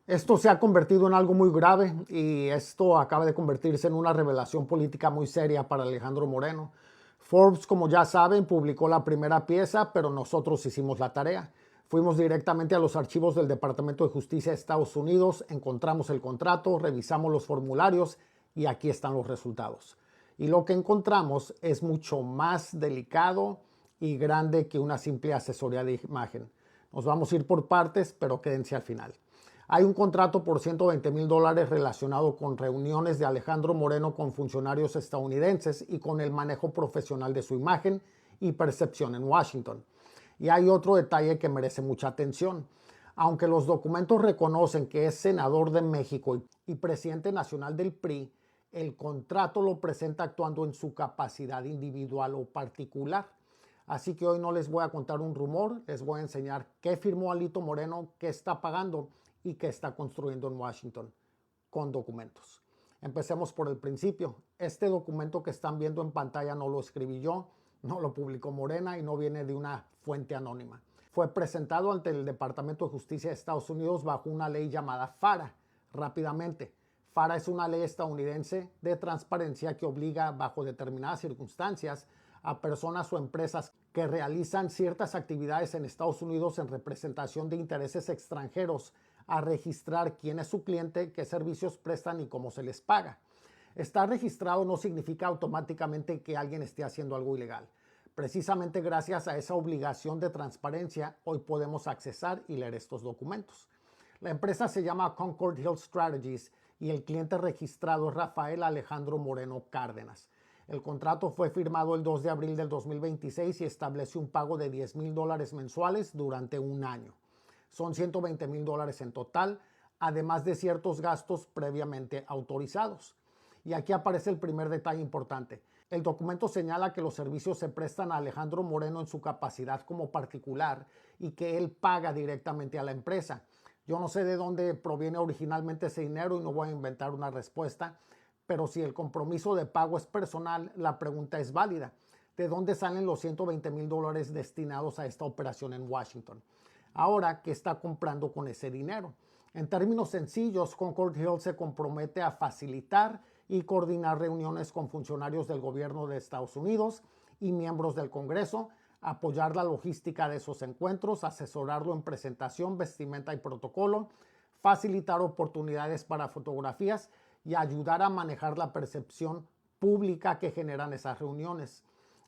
Esto se ha convertido en algo muy grave y esto acaba de convertirse en una revelación política muy seria para Alejandro Moreno. Forbes, como ya saben, publicó la primera pieza, pero nosotros hicimos la tarea. Fuimos directamente a los archivos del Departamento de Justicia de Estados Unidos, encontramos el contrato, revisamos los formularios y aquí están los resultados. Y lo que encontramos es mucho más delicado y grande que una simple asesoría de imagen. Nos vamos a ir por partes, pero quédense al final. Hay un contrato por $120,000 relacionado con reuniones de Alejandro Moreno con funcionarios estadounidenses y con el manejo profesional de su imagen y percepción en Washington. Y hay otro detalle que merece mucha atención. Aunque los documentos reconocen que es senador de México y presidente nacional del PRI, el contrato lo presenta actuando en su capacidad individual o particular. Así que hoy no les voy a contar un rumor, les voy a enseñar qué firmó Alito Moreno, qué está pagando y qué está construyendo en Washington con documentos. Empecemos por el principio. Este documento que están viendo en pantalla no lo escribí yo, no lo publicó Morena y no viene de una fuente anónima. Fue presentado ante el Departamento de Justicia de Estados Unidos bajo una ley llamada FARA. Rápidamente, FARA es una ley estadounidense de transparencia que obliga bajo determinadas circunstancias a personas o empresas que realizan ciertas actividades en Estados Unidos en representación de intereses extranjeros a registrar quién es su cliente, qué servicios prestan y cómo se les paga. Estar registrado no significa automáticamente que alguien esté haciendo algo ilegal. Precisamente gracias a esa obligación de transparencia, hoy podemos accesar y leer estos documentos. La empresa se llama Concord Hill Strategies y el cliente registrado es Rafael Alejandro Moreno Cárdenas. El contrato fue firmado el 2 de abril del 2026 y establece un pago de $10,000 mensuales durante un año. Son $120,000 en total, además de ciertos gastos previamente autorizados. Y aquí aparece el primer detalle importante. El documento señala que los servicios se prestan a Alejandro Moreno en su capacidad como particular y que él paga directamente a la empresa. Yo no sé de dónde proviene originalmente ese dinero y no voy a inventar una respuesta, pero si el compromiso de pago es personal, la pregunta es válida. ¿De dónde salen los $120,000 destinados a esta operación en Washington? Ahora, ¿qué está comprando con ese dinero? En términos sencillos, Concord Hill se compromete a facilitar y coordinar reuniones con funcionarios del gobierno de Estados Unidos y miembros del Congreso, apoyar la logística de esos encuentros, asesorarlo en presentación, vestimenta y protocolo, facilitar oportunidades para fotografías y ayudar a manejar la percepción pública que generan esas reuniones.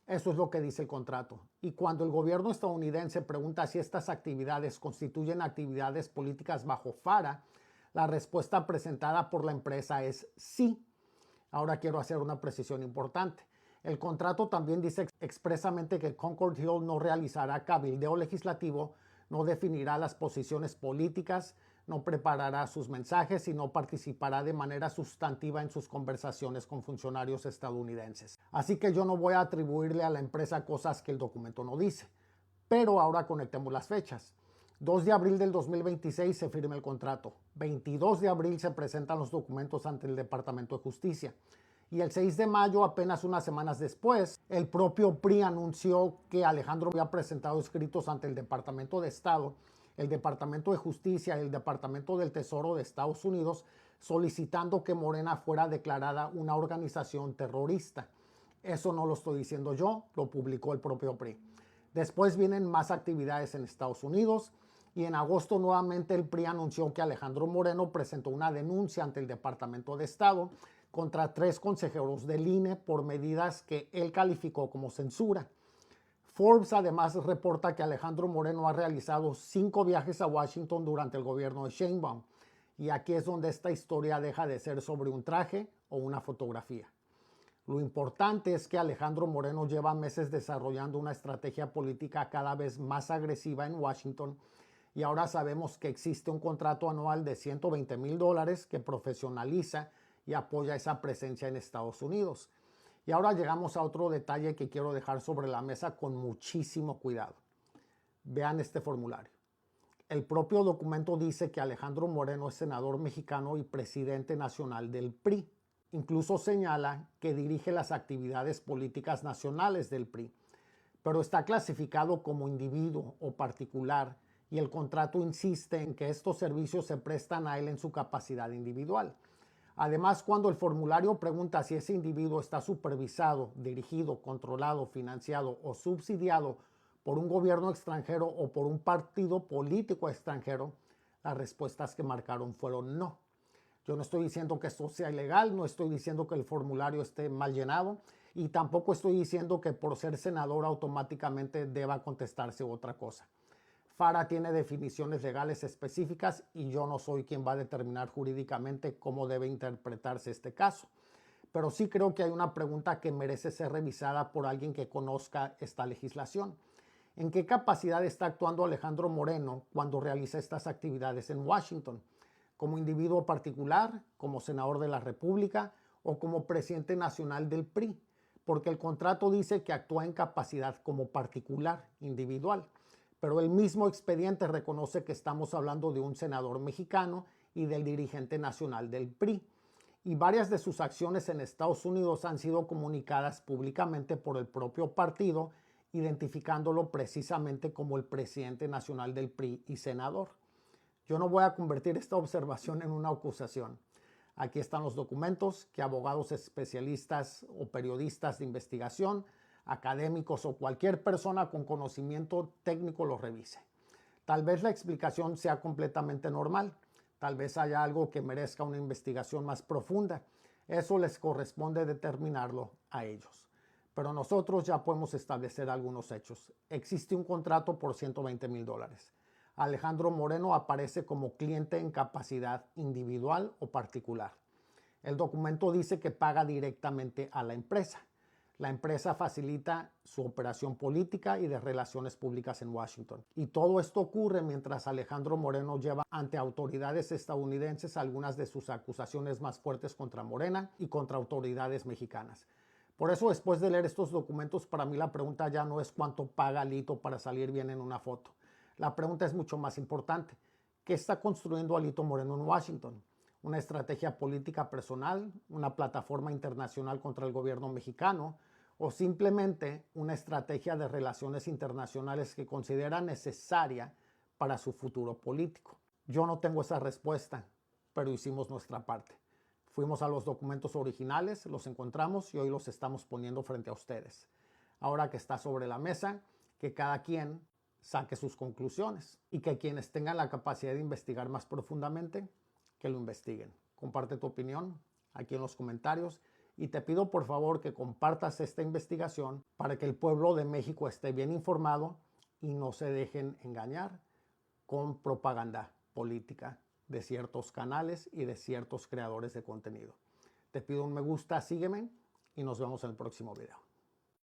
Eso es lo que dice el contrato. Y cuando el gobierno estadounidense pregunta si estas actividades constituyen actividades políticas bajo FARA, la respuesta presentada por la empresa es sí. Ahora quiero hacer una precisión importante. El contrato también dice expresamente que Concord Hill no realizará cabildeo legislativo, no definirá las posiciones políticas, no preparará sus mensajes y no participará de manera sustantiva en sus conversaciones con funcionarios estadounidenses. Así que yo no voy a atribuirle a la empresa cosas que el documento no dice. Pero ahora conectemos las fechas. 2 de abril del 2026 se firma el contrato. 22 de abril se presentan los documentos ante el Departamento de Justicia. Y el 6 de mayo, apenas unas semanas después, el propio PRI anunció que Alejandro había presentado escritos ante el Departamento de Estado, el Departamento de Justicia y el Departamento del Tesoro de Estados Unidos solicitando que Morena fuera declarada una organización terrorista. Eso no lo estoy diciendo yo, lo publicó el propio PRI. Después vienen más actividades en Estados Unidos y en agosto nuevamente el PRI anunció que Alejandro Moreno presentó una denuncia ante el Departamento de Estado contra 3 consejeros del INE por medidas que él calificó como censura. Forbes además reporta que Alejandro Moreno ha realizado 5 viajes a Washington durante el gobierno de Sheinbaum. Y aquí es donde esta historia deja de ser sobre un traje o una fotografía. Lo importante es que Alejandro Moreno lleva meses desarrollando una estrategia política cada vez más agresiva en Washington y ahora sabemos que existe un contrato anual de $120,000 que profesionaliza y apoya esa presencia en Estados Unidos. Y ahora llegamos a otro detalle que quiero dejar sobre la mesa con muchísimo cuidado. Vean este formulario. El propio documento dice que Alejandro Moreno es senador mexicano y presidente nacional del PRI. Incluso señala que dirige las actividades políticas nacionales del PRI, pero está clasificado como individuo o particular y el contrato insiste en que estos servicios se prestan a él en su capacidad individual. Además, cuando el formulario pregunta si ese individuo está supervisado, dirigido, controlado, financiado o subsidiado por un gobierno extranjero o por un partido político extranjero, las respuestas que marcaron fueron no. Yo no estoy diciendo que esto sea ilegal, no estoy diciendo que el formulario esté mal llenado y tampoco estoy diciendo que por ser senador automáticamente deba contestarse otra cosa. FARA tiene definiciones legales específicas y yo no soy quien va a determinar jurídicamente cómo debe interpretarse este caso. Pero sí creo que hay una pregunta que merece ser revisada por alguien que conozca esta legislación. ¿En qué capacidad está actuando Alejandro Moreno cuando realiza estas actividades en Washington? ¿Como individuo particular, como senador de la República o como presidente nacional del PRI? Porque el contrato dice que actúa en capacidad como particular, individual. Pero el mismo expediente reconoce que estamos hablando de un senador mexicano y del dirigente nacional del PRI. Y varias de sus acciones en Estados Unidos han sido comunicadas públicamente por el propio partido, identificándolo precisamente como el presidente nacional del PRI y senador. Yo no voy a convertir esta observación en una acusación. Aquí están los documentos que abogados especialistas o periodistas de investigación, académicos o cualquier persona con conocimiento técnico los revise. Tal vez la explicación sea completamente normal. Tal vez haya algo que merezca una investigación más profunda. Eso les corresponde determinarlo a ellos. Pero nosotros ya podemos establecer algunos hechos. Existe un contrato por $120,000. Alejandro Moreno aparece como cliente en capacidad individual o particular. El documento dice que paga directamente a la empresa. La empresa facilita su operación política y de relaciones públicas en Washington. Y todo esto ocurre mientras Alejandro Moreno lleva ante autoridades estadounidenses algunas de sus acusaciones más fuertes contra Morena y contra autoridades mexicanas. Por eso, después de leer estos documentos, para mí la pregunta ya no es cuánto paga Alito para salir bien en una foto. La pregunta es mucho más importante. ¿Qué está construyendo Alito Moreno en Washington? ¿Una estrategia política personal? ¿Una plataforma internacional contra el gobierno mexicano? ¿O simplemente una estrategia de relaciones internacionales que considera necesaria para su futuro político? Yo no tengo esa respuesta, pero hicimos nuestra parte. Fuimos a los documentos originales, los encontramos y hoy los estamos poniendo frente a ustedes. Ahora que está sobre la mesa, que cada quien saque sus conclusiones y que quienes tengan la capacidad de investigar más profundamente, que lo investiguen. Comparte tu opinión aquí en los comentarios y te pido por favor que compartas esta investigación para que el pueblo de México esté bien informado y no se dejen engañar con propaganda política de ciertos canales y de ciertos creadores de contenido. Te pido un me gusta, sígueme y nos vemos en el próximo video.